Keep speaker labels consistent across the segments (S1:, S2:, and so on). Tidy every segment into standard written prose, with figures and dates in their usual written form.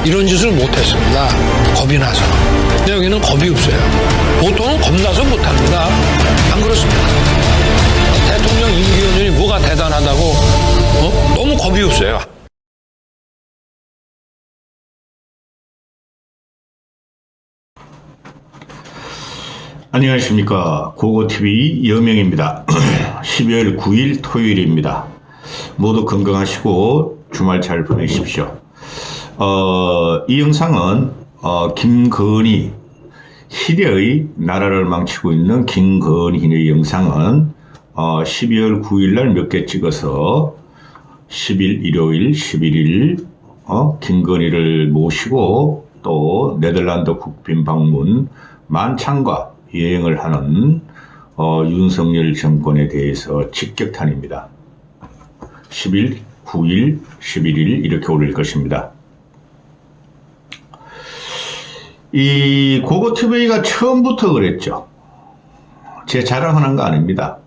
S1: 이런 짓을 못했습니다. 겁이 나서. 근데 여기는 겁이 없어요. 보통은 겁나서 못합니다. 안 그렇습니까? 대통령 임기연연이 뭐가 대단하다고 너무 겁이 없어요.
S2: 안녕하십니까. 고고TV 여명입니다. 12월 9일 토요일입니다. 모두 건강하시고 주말 잘 보내십시오. 이 영상은 김건희 희대의 나라를 망치고 있는 김건희의 영상은 12월 9일 날 몇 개 찍어서 10일 일요일 11일 김건희를 모시고 또 네덜란드 국빈 방문 만찬과 여행을 하는 윤석열 정권에 대해서 직격탄입니다. 10일, 9일, 11일 이렇게 올릴 것입니다. 이 고고TV가 처음부터 그랬죠. 제 자랑하는 거 아닙니다.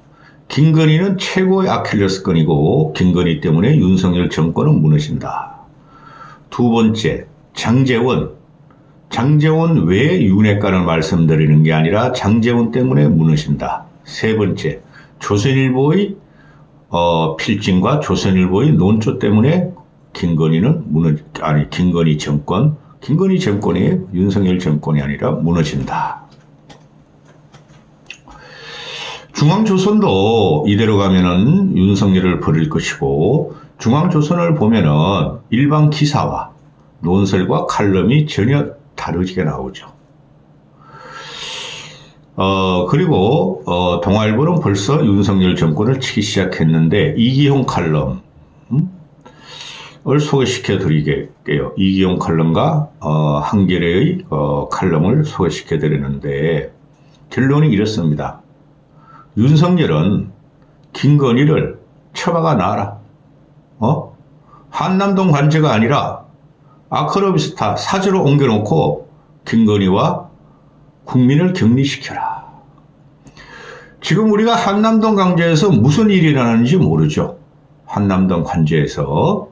S2: 김건희는 최고의 아킬레스건이고 김건희 때문에 윤석열 정권은 무너진다. 두 번째, 장제원 왜 윤핵관을 말씀드리는 게 아니라 장제원 때문에 무너진다. 세 번째, 조선일보의 필진과 조선일보의 논조 때문에 김건희 정권이 윤석열 정권이 아니라 무너진다. 중앙조선도 이대로 가면은 윤석열을 버릴 것이고, 중앙조선을 보면은 일반 기사와 논설과 칼럼이 전혀 다르게 나오죠. 그리고 동아일보는 벌써 윤석열 정권을 치기 시작했는데 이기용 칼럼을 소개시켜 드리게요. 이기용 칼럼과 한겨레의 칼럼을 소개시켜 드리는데 결론이 이렇습니다. 윤석열은 김건희를 처박아 놔라. 한남동 관제가 아니라 아크로비스타 사저로 옮겨놓고 김건희와 국민을 격리시켜라. 지금 우리가 한남동 관제에서 무슨 일이 일어나는지 모르죠. 한남동 관제에서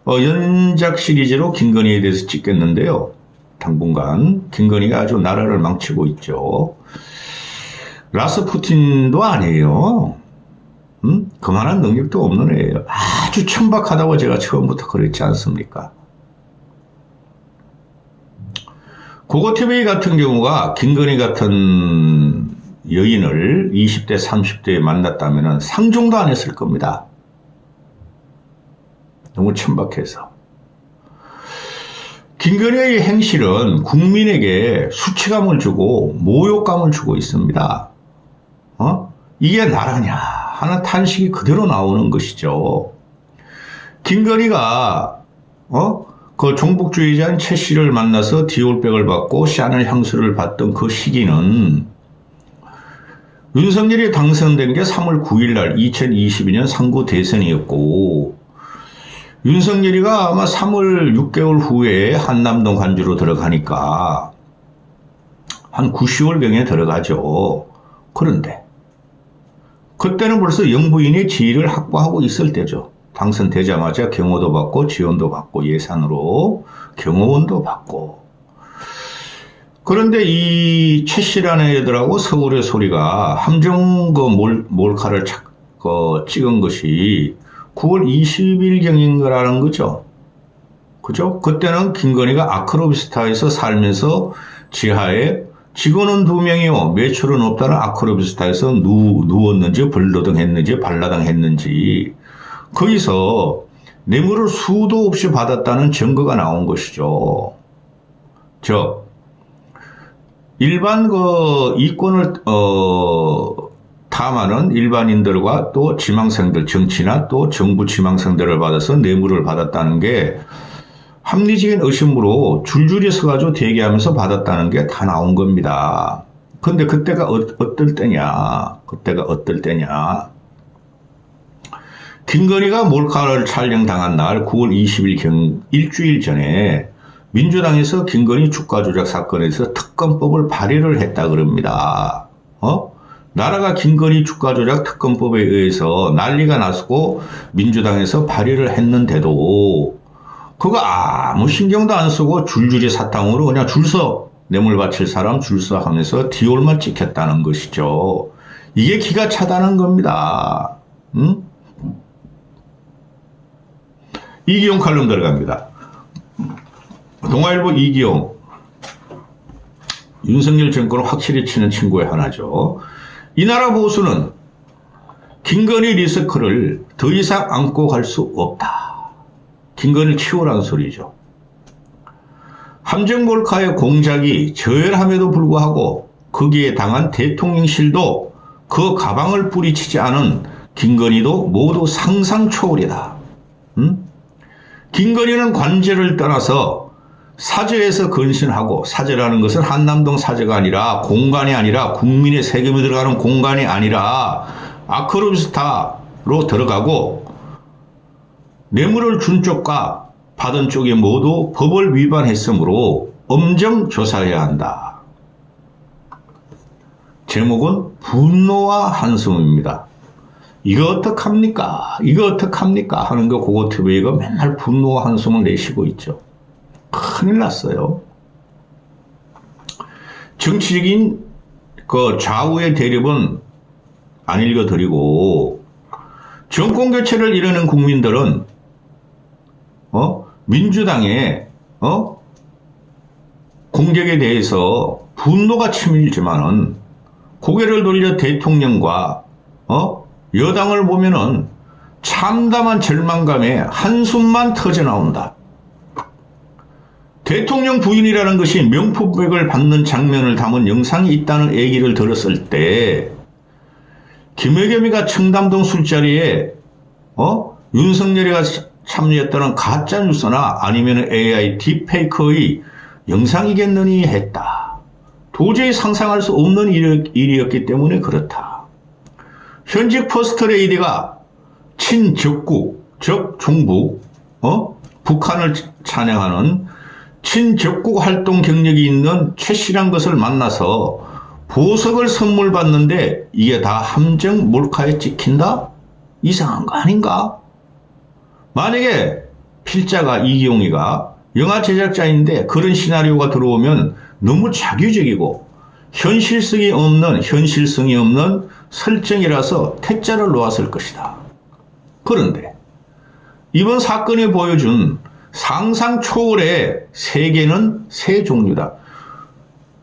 S2: 연작 시리즈로 김건희에 대해서 찍겠는데요. 당분간 김건희가 아주 나라를 망치고 있죠. 라스푸틴도 아니에요. 그만한 능력도 없는 애예요. 아주 천박하다고 제가 처음부터 그랬지 않습니까? 고고TV 같은 경우가 김건희 같은 여인을 20대, 30대에 만났다면 상종도 안 했을 겁니다. 너무 천박해서. 김건희의 행실은 국민에게 수치감을 주고 모욕감을 주고 있습니다. 이게 나라냐 하는 탄식이 그대로 나오는 것이죠. 김건희가 그 종북주의자인 최 씨를 만나서 디올백을 받고 샤넬 향수를 받던 그 시기는 윤석열이 당선된 게 3월 9일 날 2022년 상구 대선이었고, 윤석열이가 아마 3월 6개월 후에 한남동 관주로 들어가니까 한 9, 10월경에 들어가죠. 그런데 그때는 벌써 영부인의 지위를 확보하고 있을 때죠. 당선되자마자 경호도 받고 지원도 받고 예산으로 경호원도 받고. 그런데 이 최 씨라는 애들하고 서울의 소리가 함정 몰카를 찍은 것이 9월 20일경인 거죠. 그죠? 그때는 김건희가 아크로비스타에서 살면서 지하에 직원은 2명이요. 매출은 없다는 아크로비스타에서 누웠는지 벌러덩했는지 발라당했는지 거기서 뇌물을 수도 없이 받았다는 증거가 나온 것이죠. 일반 이권을 탐하는 일반인들과 또 지망생들, 정치나 또 정부 지망생들을 받아서 뇌물을 받았다는 게 합리적인 의심으로 줄줄이 서가지고 대기하면서 받았다는 게 다 나온 겁니다. 근데 그때가 어떨 때냐? 김건희가 몰카를 촬영당한 날 9월 20일 일주일 전에 민주당에서 김건희 주가 조작 사건에서 특검법을 발의를 했다 그럽니다. 나라가 김건희 주가 조작 특검법에 의해서 난리가 났고 민주당에서 발의를 했는데도 그거 아무 신경도 안 쓰고 줄줄이 사탕으로 그냥 줄서 뇌물 바칠 사람 줄서 하면서 디올만 찍혔다는 것이죠. 이게 기가 차다는 겁니다. 응? 이기용 칼럼 들어갑니다. 동아일보 이기용. 윤석열 정권을 확실히 치는 친구의 하나죠. 이 나라 보수는 김건희 리스크를 더 이상 안고 갈 수 없다. 김건희를 치우라는 소리죠. 함정 몰카의 공작이 저열함에도 불구하고 거기에 당한 대통령실도 그 가방을 뿌리치지 않은 김건희도 모두 상상 초월이다. 김건희는 관제를 떠나서 사저에서 근신하고, 사저라는 것은 한남동 사저가 아니라 공간이 아니라 국민의 세금이 들어가는 공간이 아니라 아크로비스타로 들어가고, 뇌물을 준 쪽과 받은 쪽이 모두 법을 위반했으므로 엄정 조사해야 한다. 제목은 분노와 한숨입니다. 이거 어떡합니까? 이거 어떡합니까? 하는 거 고고TV가 맨날 분노와 한숨을 내쉬고 있죠. 큰일 났어요. 정치적인 그 좌우의 대립은 안 읽어드리고, 정권 교체를 이루는 국민들은 민주당의 공격에 대해서 분노가 치밀지만은 고개를 돌려 대통령과 여당을 보면은 참담한 절망감에 한숨만 터져나온다. 대통령 부인이라는 것이 명품백을 받는 장면을 담은 영상이 있다는 얘기를 들었을 때, 김의겸이가 청담동 술자리에 윤석열이가 참여했다는 가짜뉴스나 아니면 AI 딥페이크의 영상이겠느니 했다. 도저히 상상할 수 없는 일이었기 때문에 그렇다. 현직 퍼스트레이디가 친적국, 즉 종북, 북한을 찬양하는 친적국 활동 경력이 있는 최 씨란 것을 만나서 보석을 선물 받는데 이게 다 함정 몰카에 찍힌다? 이상한 거 아닌가? 만약에 필자가 이기용이가 영화 제작자인데 그런 시나리오가 들어오면 너무 자규적이고 현실성이 없는 설정이라서 퇴짜를 놓았을 것이다. 그런데 이번 사건이 보여준 상상 초월의 세계는 세 종류다.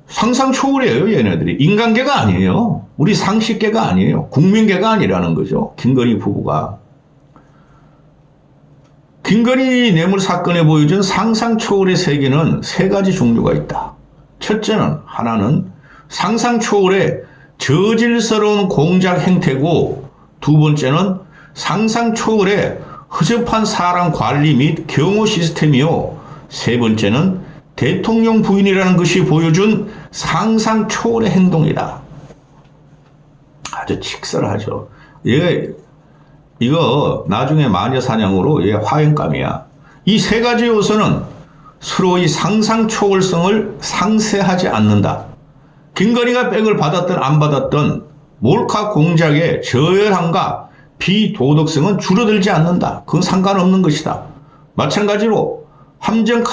S2: 상상 초월이에요, 얘네들이. 인간계가 아니에요. 우리 상식계가 아니에요. 국민계가 아니라는 거죠. 김건희 부부가. 김건희 뇌물 사건에 보여준 상상 초월의 세계는 세 가지 종류가 있다. 첫째는, 하나는 상상 초월의 저질스러운 공작 행태고, 두 번째는 상상 초월의 허접한 사람 관리 및 경호 시스템이요, 세 번째는 대통령 부인이라는 것이 보여준 상상 초월의 행동이다. 아주 칙설하죠. 이거 나중에 마녀 사냥으로 화염감이야. 이 세 가지 요소는 서로의 상상 초월성을 상쇄하지 않는다. 김건희가 백을 받았든 안 받았든 몰카 공작의 저열함과 비도덕성은 줄어들지 않는다. 그건 상관없는 것이다. 마찬가지로 함정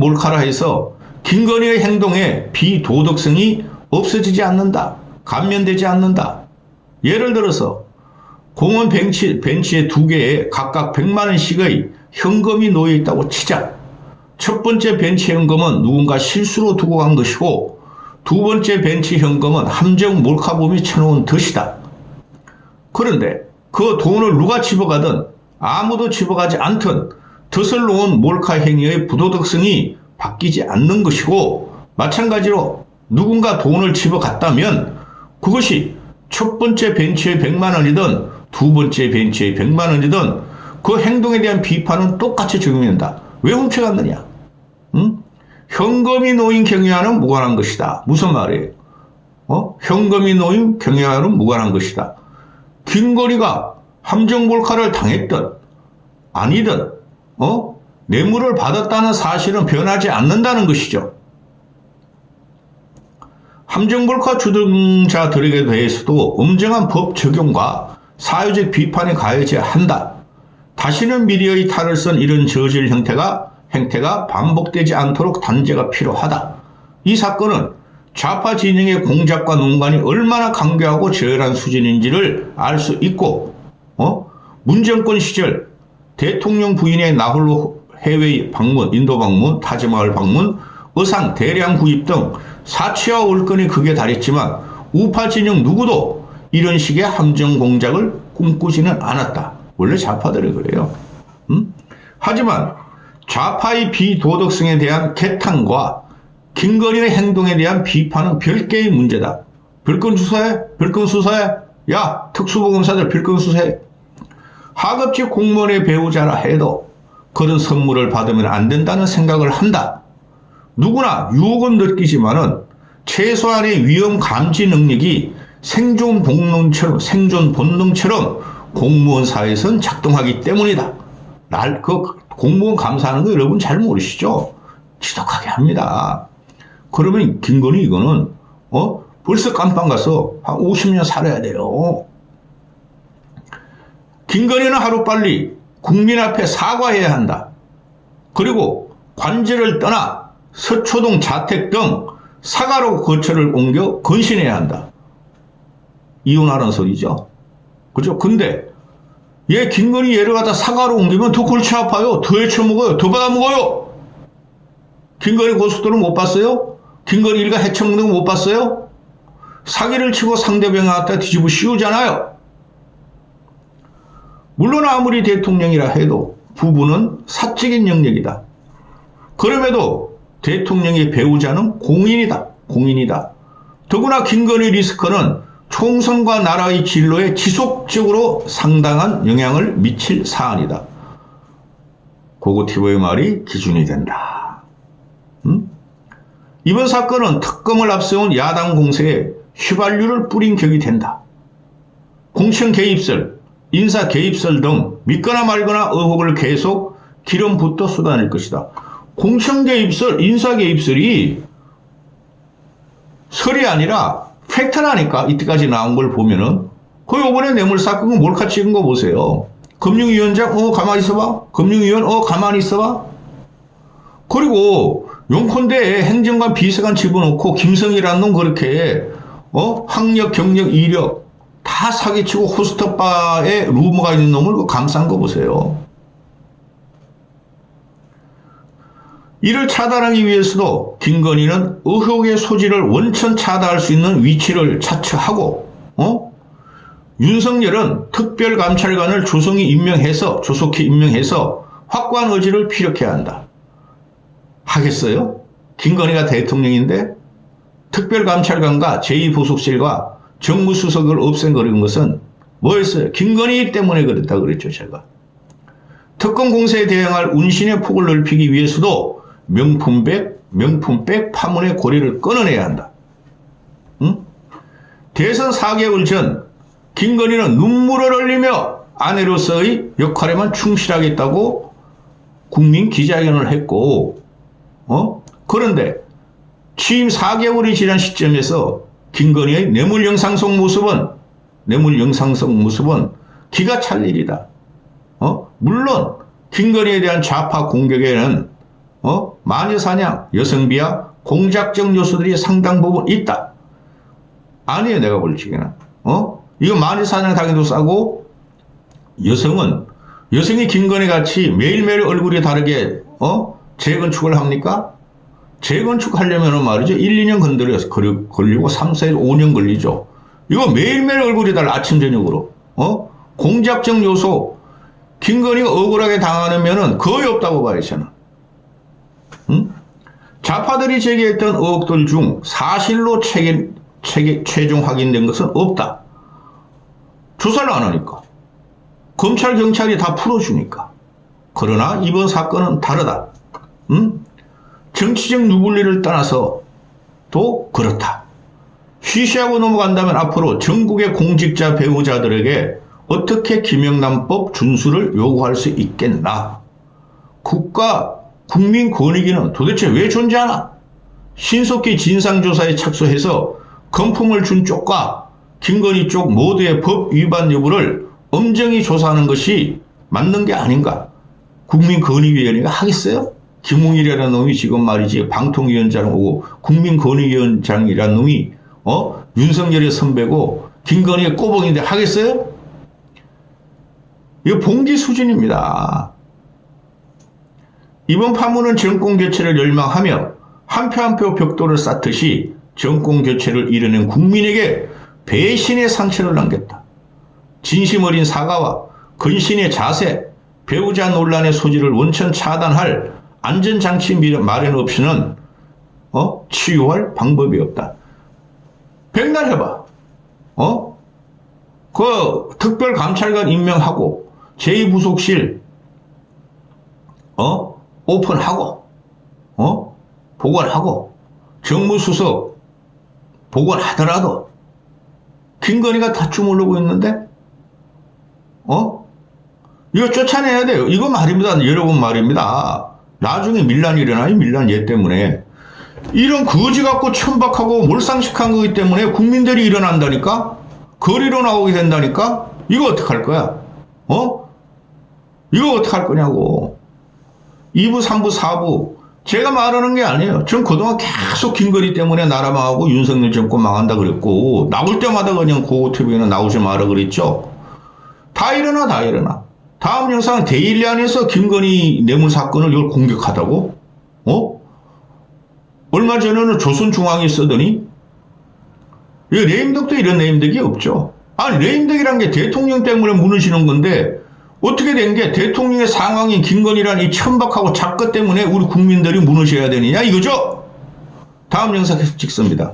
S2: 몰카라 해서 김건희의 행동에 비도덕성이 없어지지 않는다. 감면되지 않는다. 예를 들어서 공원 벤치에 두 개에 각각 100만 원씩의 현금이 놓여 있다고 치자. 첫 번째 벤치 현금은 누군가 실수로 두고 간 것이고, 두 번째 벤치 현금은 함정 몰카범이 쳐놓은 덫이다. 그런데 그 돈을 누가 집어가든 아무도 집어가지 않든 덫을 놓은 몰카 행위의 부도덕성이 바뀌지 않는 것이고, 마찬가지로 누군가 돈을 집어갔다면 그것이 첫 번째 벤치의 100만 원이든 두 번째 벤치의 100만 원이든 그 행동에 대한 비판은 똑같이 적용된다. 왜 훔쳐갔느냐? 현금이 놓인 경영와는 무관한 것이다. 무슨 말이에요? 현금이 놓인 경영와는 무관한 것이다. 김건희가 함정 몰카를 당했든 아니든 뇌물을 받았다는 사실은 변하지 않는다는 것이죠. 함정 몰카 주동자들에게 대해서도 엄정한 법 적용과 사회적 비판이 가해져야 한다. 다시는 미디어의 탈을 쓴 이런 저질 형태가 행태가 반복되지 않도록 단죄가 필요하다. 이 사건은 좌파 진영의 공작과 농간이 얼마나 강교하고 저열한 수준인지를 알 수 있고, 문정권 시절 대통령 부인의 나홀로 해외 방문, 인도 방문, 타지마을 방문, 의상 대량 구입 등 사치와 월권이 극에 달했지만 우파 진영 누구도 이런 식의 함정 공작을 꿈꾸지는 않았다. 원래 좌파들이 그래요. 하지만 좌파의 비도덕성에 대한 개탄과 김건희의 행동에 대한 비판은 별개의 문제다. 별건 수사해? 별건 수사해? 야, 특수보검사들 별건 수사해. 하급직 공무원의 배우자라 해도 그런 선물을 받으면 안 된다는 생각을 한다. 누구나 유혹은 느끼지만은 최소한의 위험 감지 능력이 생존 본능처럼 공무원 사회에서는 작동하기 때문이다. 공무원 감사하는 거 여러분 잘 모르시죠? 지독하게 합니다. 그러면 김건희 이거는 벌써 깜빵 가서 한 50년 살아야 돼요. 김건희는 하루빨리 국민 앞에 사과해야 한다. 그리고 관제를 떠나 서초동 자택 등 사과로 거처를 옮겨 건신해야 한다. 이혼하는 소리죠. 그죠? 근데 얘 김건희 얘를 갖다 사과로 옮기면 더 골치 아파요. 더 헤쳐먹어요. 더 받아먹어요. 김건희 고속도로 못 봤어요? 김건희 일가 헤쳐먹는 거 못 봤어요? 사기를 치고 상대방을 갖다 뒤집어 씌우잖아요. 물론 아무리 대통령이라 해도 부부는 사적인 영역이다. 그럼에도 대통령의 배우자는 공인이다. 더구나 김건희 리스크는 총선과 나라의 진로에 지속적으로 상당한 영향을 미칠 사안이다. 고고티브의 말이 기준이 된다. 이번 사건은 특검을 앞세운 야당 공세에 휘발유를 뿌린 격이 된다. 공천 개입설, 인사 개입설 등 믿거나 말거나 의혹을 계속 기름 붓도 쏟아낼 것이다. 공천 개입설, 인사 개입설이 설이 아니라 팩트라니까. 이때까지 나온 걸 보면은 그 요번에 뇌물 사건은 몰카 찍은 거 보세요. 금융위원장 가만히 있어봐. 금융위원 가만히 있어봐. 그리고 용컨대 행정관 비서관 집어넣고 김성이라는 놈 그렇게 학력 경력 이력 다 사기치고 호스트바에 루머가 있는 놈을 감싼 거 보세요. 이를 차단하기 위해서도 김건희는 의혹의 소지를 원천 차단할 수 있는 위치를 차처하고 윤석열은 특별감찰관을 조속히 임명해서 확고한 의지를 피력해야 한다. 하겠어요? 김건희가 대통령인데 특별감찰관과 제2부속실과 정무수석을 없앤거리는 것은 뭐였어요? 김건희 때문에 그랬다 그랬죠, 제가. 특검 공세에 대응할 운신의 폭을 넓히기 위해서도 명품백 파문의 고리를 끊어내야 한다. 대선 4개월 전 김건희는 눈물을 흘리며 아내로서의 역할에만 충실하겠다고 국민 기자회견을 했고 그런데 취임 4개월이 지난 시점에서 김건희의 뇌물 영상 속 모습은 기가 찰 일이다. 물론 김건희에 대한 좌파 공격에는 마녀사냥, 여성비하, 공작적 요소들이 상당 부분 있다. 아니에요, 내가 볼 적에는. 이거 마녀사냥 당해도 싸고, 여성이 김건희 같이 매일매일 얼굴이 다르게, 재건축을 합니까? 재건축하려면 말이죠. 1, 2년 걸리고 3, 4, 5년 걸리죠. 이거 매일매일 얼굴이 달라, 아침, 저녁으로. 공작적 요소, 김건희가 억울하게 당하면은 거의 없다고 봐요, 저는. 좌파들이 제기했던 의혹들 중 사실로 최종 확인된 것은 없다. 조사를 안 하니까. 검찰, 경찰이 다 풀어주니까. 그러나 이번 사건은 다르다. 정치적 누불리를 떠나서 또 그렇다. 쉬쉬하고 넘어간다면 앞으로 전국의 공직자 배우자들에게 어떻게 김영란법 준수를 요구할 수 있겠나. 국민권익위는 도대체 왜 존재하나? 신속히 진상조사에 착수해서 검품을 준 쪽과 김건희 쪽 모두의 법 위반 여부를 엄정히 조사하는 것이 맞는 게 아닌가. 국민권익위원회가 하겠어요? 김웅일이라는 놈이 지금 말이지 방통위원장하고 국민권익위원장이라는 놈이 윤석열의 선배고 김건희의 꼬봉인데 하겠어요? 이거 봉지 수준입니다. 이번 파문은 정권 교체를 열망하며 한 표 한 표 벽돌을 쌓듯이 정권 교체를 이뤄낸 국민에게 배신의 상처를 남겼다. 진심 어린 사과와 근신의 자세, 배우자 논란의 소지를 원천 차단할 안전장치 마련 없이는 치유할 방법이 없다. 백날 해봐. 그 특별감찰관 임명하고 제2부속실 오픈하고 보관하고 정무수석 보관하더라도 김건희가 다 주물르고 있는데 이거 쫓아내야 돼요. 이거 말입니다. 여러분 말입니다. 나중에 밀란이 일어나요. 밀란 얘 때문에. 이런 거지 갖고 천박하고 몰상식한 거기 때문에 국민들이 일어난다니까? 거리로 나오게 된다니까? 이거 어떡할 거야? 이거 어떡할 거냐고. 2부, 3부, 4부. 제가 말하는 게 아니에요. 전 그동안 계속 김건희 때문에 나라 망하고 윤석열 정권 망한다 그랬고, 나올 때마다 그냥 고고TV에는 나오지 마라 그랬죠. 다 일어나, 다 일어나. 다음 영상은 데일리 안에서 김건희 뇌물 사건을 이걸 공격하다고? 얼마 전에는 조선중앙이 쓰더니, 이 레임덕도 이런 레임덕이 없죠. 아니, 레임덕이란 게 대통령 때문에 무너지는 건데, 어떻게 된 게 대통령의 상황인 김건희라는 이 천박하고 작것 때문에 우리 국민들이 무너져야 되느냐 이거죠? 다음 영상 계속 찍습니다.